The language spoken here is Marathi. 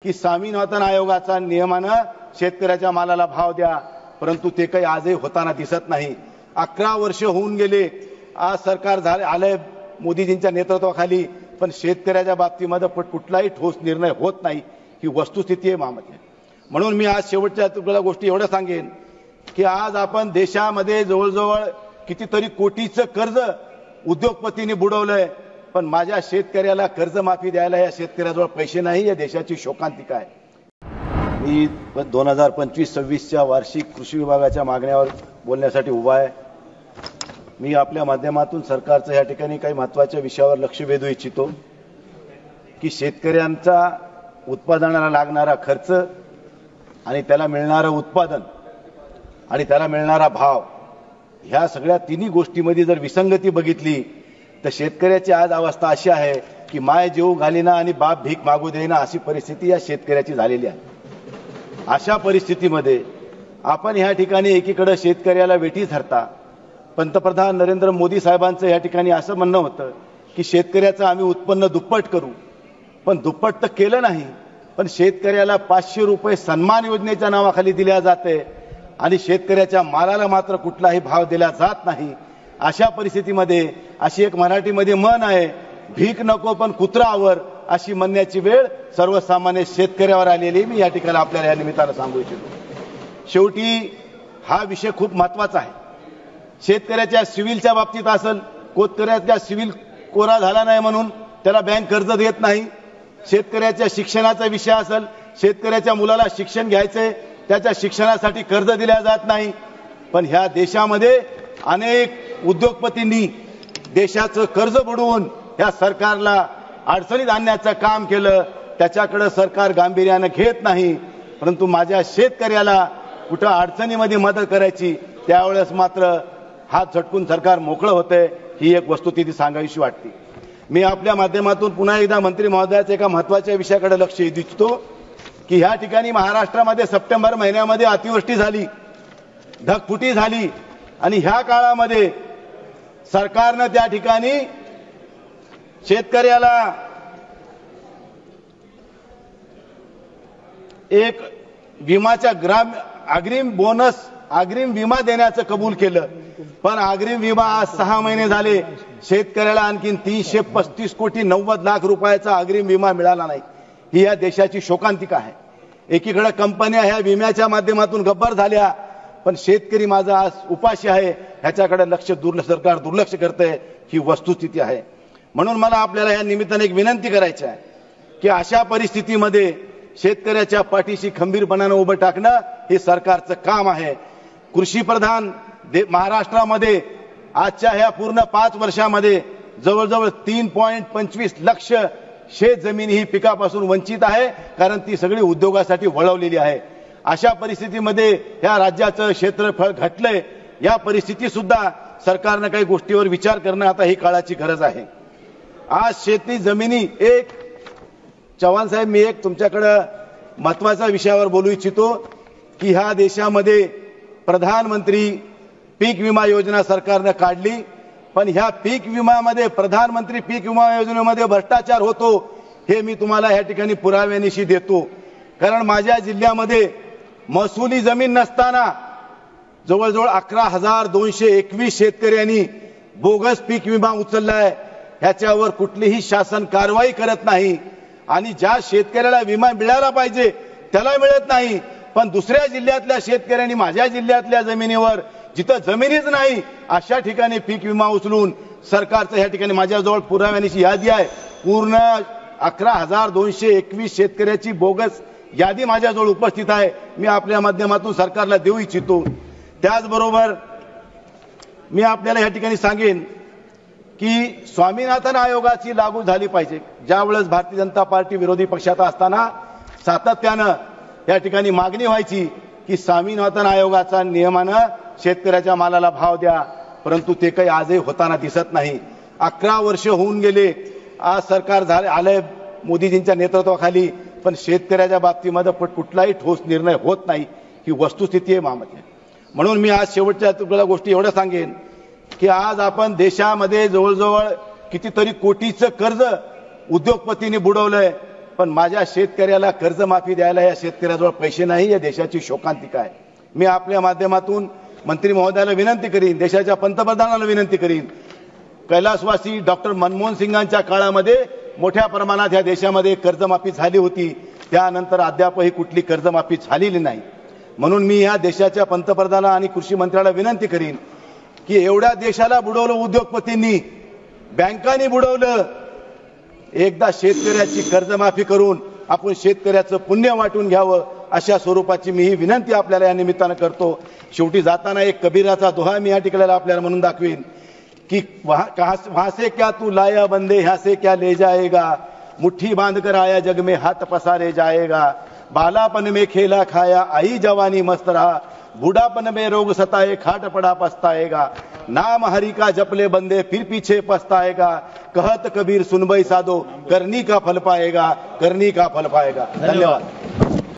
की स्वामीनाथन आयोगाचा नियमानं शेतकऱ्याच्या मालाला भाव द्या, परंतु ते काही आजही होताना दिसत नाही। 11 वर्ष होऊन गेले, आज सरकार आलंय मोदीजींच्या नेतृत्वाखाली, पण शेतकऱ्याच्या बाबतीमध्ये कुठलाही ठोस निर्णय होत नाही। ही वस्तुस्थिती आहे महामंत्री। म्हणून मी आज शेवटच्या तुला गोष्टी एवढं सांगेन की आज आपण देशामध्ये जवळजवळ कितीतरी कोटीचं कर्ज उद्योगपतींनी बुडवलंय, पण माझ्या शेतकऱ्याला कर्जमाफी द्यायला या शेतकऱ्याजवळ पैसे नाही। या देशाची शोकांतिका आहे। मी 2025-26च्या वार्षिक कृषी विभागाच्या मागण्यावर बोलण्यासाठी उभा आहे। मी आपल्या माध्यमातून सरकारचं या ठिकाणी काही महत्त्वाच्या विषयावर लक्ष वेधू इच्छितो की शेतकऱ्यांचा उत्पादनाला लागणारा खर्च आणि त्याला मिळणारं उत्पादन आणि त्याला मिळणारा भाव, ह्या सगळ्या तिन्ही गोष्टींमध्ये जर विसंगती बघितली तर शेतकऱ्याची आज अवस्था अशी आहे की माय जेऊ घालीना आणि बाप भीक मागू देईना, अशी परिस्थिती या शेतकऱ्याची झालेली आहे। अशा परिस्थितीमध्ये आपण ह्या ठिकाणी एकीकडे शेतकऱ्याला वेठी धरता, पंतप्रधान नरेंद्र मोदी साहेबांचं या ठिकाणी असं म्हणणं होतं की शेतकऱ्याचं आम्ही उत्पन्न दुप्पट करू, पण दुप्पट तर केलं नाही, पण शेतकऱ्याला 500 रुपये सन्मान योजनेच्या नावाखाली दिल्या जाते आणि शेतकऱ्याच्या मालाला मात्र कुठलाही भाव दिला जात नाही। अशा परिस्थितीमध्ये अशी एक मराठीमध्ये म्हण आहे, भीक नको पण कुत्रावर, अशी म्हणण्याची वेळ सर्वसामान्य शेतकऱ्यावर आलेली मी या ठिकाणी आपल्याला या निमित्तानं सांगू इच्छितो। शेवटी हा विषय खूप महत्त्वाचा आहे। शेतकऱ्याच्या सिव्हिलच्या बाबतीत असेल, शेतकऱ्याचा सिव्हिल कोरा झाला नाही म्हणून त्याला बँक कर्ज देत नाही। शेतकऱ्याच्या शिक्षणाचा विषय असेल, शेतकऱ्याच्या मुलाला शिक्षण घ्यायचंय, त्याच्या शिक्षणासाठी कर्ज दिल्या जात नाही। पण ह्या देशामध्ये अनेक उद्योगपतींनी देशाचं कर्ज बुडवून ह्या सरकारला अडचणीत आणण्याचं काम केलं, त्याच्याकडे सरकार गांभीर्याने घेत नाही। परंतु माझ्या शेतकऱ्याला कुठं अडचणीमध्ये मदत करायची त्यावेळेस मात्र हात झटकून सरकार मोकळं होतंय। ही एक वस्तुस्थिती सांगावीशी वाटते। मी आपल्या माध्यमातून पुन्हा एकदा मंत्री महोदयाच्या एका महत्त्वाच्या विषयाकडे लक्ष वेधू इच्छितो की ह्या ठिकाणी महाराष्ट्रामध्ये सप्टेंबर महिन्यामध्ये अतिवृष्टी झाली, ढगफुटी झाली आणि ह्या काळामध्ये सरकारनं त्या ठिकाणी शेतकऱ्याला एक विमाच्या अग्रिम बोनस, अग्रिम विमा देण्याचं कबूल केलं, पण अग्रिम विमा आज 6 महिने झाले शेतकऱ्याला आणखीन 335 कोटी 90 लाख रुपयाचा अग्रिम विमा मिळाला नाही। ही या देशाची शोकांतिका आहे। एकीकडे कंपन्या ह्या विम्याच्या माध्यमातून गब्बर झाल्या, पण शेतकरी माझा आज उपाशी आहे, ह्याच्याकडे सरकार दुर्लक्ष करतंय। ही वस्तुस्थिती आहे। म्हणून मला आपल्याला या निमित्ताने एक विनंती करायची आहे की अशा परिस्थितीमध्ये शेतकऱ्याच्या पाठीशी खंबीरपणाने उभं टाकणं हे सरकारचं काम आहे। कृषी प्रधान महाराष्ट्रामध्ये आजच्या ह्या पूर्ण 5 वर्षामध्ये जवळजवळ 3.25 लक्ष शेत जमीन ही पिकापासून वंचित आहे, कारण ती सगळी उद्योगासाठी वळवलेली आहे। अशा परिस्थितीमध्ये ह्या राज्याचं क्षेत्रफळ घटलंय। या परिस्थितीत सुद्धा सरकारने काही गोष्टीवर विचार करणं आता ही काळाची गरज आहे। आज शेती जमिनी एक चव्हाण साहेब, मी एक तुमच्याकडे महत्त्वाच्या विषयावर बोलू इच्छितो की ह्या देशामध्ये प्रधानमंत्री पीक विमा योजना सरकारने काढली, पण ह्या पीक विम्यामध्ये प्रधानमंत्री पीक विमा योजनेमध्ये भ्रष्टाचार होतो हे मी तुम्हाला या ठिकाणी पुराव्यानिशी देतो। कारण माझ्या जिल्ह्यामध्ये महसुली जमीन नसताना जवळजवळ 11,221 शेतकऱ्यांनी बोगस पीक विमा उचललाय। ह्याच्यावर कुठलीही शासन कारवाई करत नाही आणि ज्या शेतकऱ्याला विमा मिळाला पाहिजे त्याला मिळत नाही, पण दुसऱ्या जिल्ह्यातल्या शेतकऱ्यांनी माझ्या जिल्ह्यातल्या जमिनीवर जिथं जमिनीच नाही अशा ठिकाणी पीक विमा उचलून सरकारचं ह्या ठिकाणी माझ्याजवळ पुराव्यानिशी यादी आहे। पूर्ण 11,221 शेतकऱ्याची बोगस यादी माझ्याजवळ उपस्थित आहे। मी आपल्या माध्यमातून सरकारला देऊ इच्छितो। त्याचबरोबर मी आपल्याला या ठिकाणी सांगेन की स्वामीनाथन आयोगाची लागू झाली पाहिजे। ज्यावेळेस भारतीय जनता पार्टी विरोधी पक्षात असताना सातत्यानं या ठिकाणी मागणी व्हायची की स्वामीनाथन आयोगाचा नियमानं शेतकऱ्याच्या मालाला भाव द्या, परंतु ते काही आजही होताना दिसत नाही। 11 वर्ष होऊन गेले, आज सरकार आलंय मोदीजींच्या नेतृत्वाखाली, पण शेतकऱ्याच्या बाबतीमध्ये कुठलाही ठोस निर्णय होत नाही। ही वस्तुस्थिती आहे महामंत्री। म्हणून मी आज शेवटच्या तुला गोष्टी एवढं सांगेन की आज आपण देशामध्ये जवळजवळ कितीतरी कोटीचं कर्ज उद्योगपतींनी बुडवलंय, पण माझ्या शेतकऱ्याला कर्जमाफी द्यायला या शेतकऱ्याजवळ पैसे नाही, या देशाची शोकांतिका आहे. मी आपल्या माध्यमातून मंत्री महोदयाला विनंती करीन, देशाच्या पंतप्रधानाला विनंती करीन, कैलासवासी डॉक्टर मनमोहन सिंगांच्या काळामध्ये मोठ्या प्रमाणात या देशामध्ये कर्जमाफी झाली होती, त्यानंतर अद्यापही कुठली कर्जमाफी झालेली नाही. म्हणून मी या देशाच्या पंतप्रधाना आणि कृषी मंत्र्याला विनंती करीन की एवढ्या देशाला बुडवलं उद्योगपतींनी, बँकांनी बुडवलं, एकदा शेतकऱ्याची कर्जमाफी करून आपण शेतकऱ्याचं पुण्य वाटून घ्यावं, अशा स्वरूपाची मी ही विनंती आपल्याला या निमित्तानं करतो. शेवटी जाताना एक कबीराचा दोहा मी या ठिकाणी आपल्याला म्हणून दाखवीन कि वहां से क्या तू लाया बंदे, यहाँ से क्या ले जाएगा, मुट्ठी बांध कर आया जग में हाथ पसारे जाएगा, बालापन में खेला खाया आई जवानी मस्त रहा, बूढ़ापन में रोग सताए खाट पड़ा पछताएगा, नाम हरि का जपले बंदे फिर पीछे पछताएगा, कहत कबीर सुनबई साधो करनी का फल पाएगा, करनी का फल पाएगा. धन्यवाद.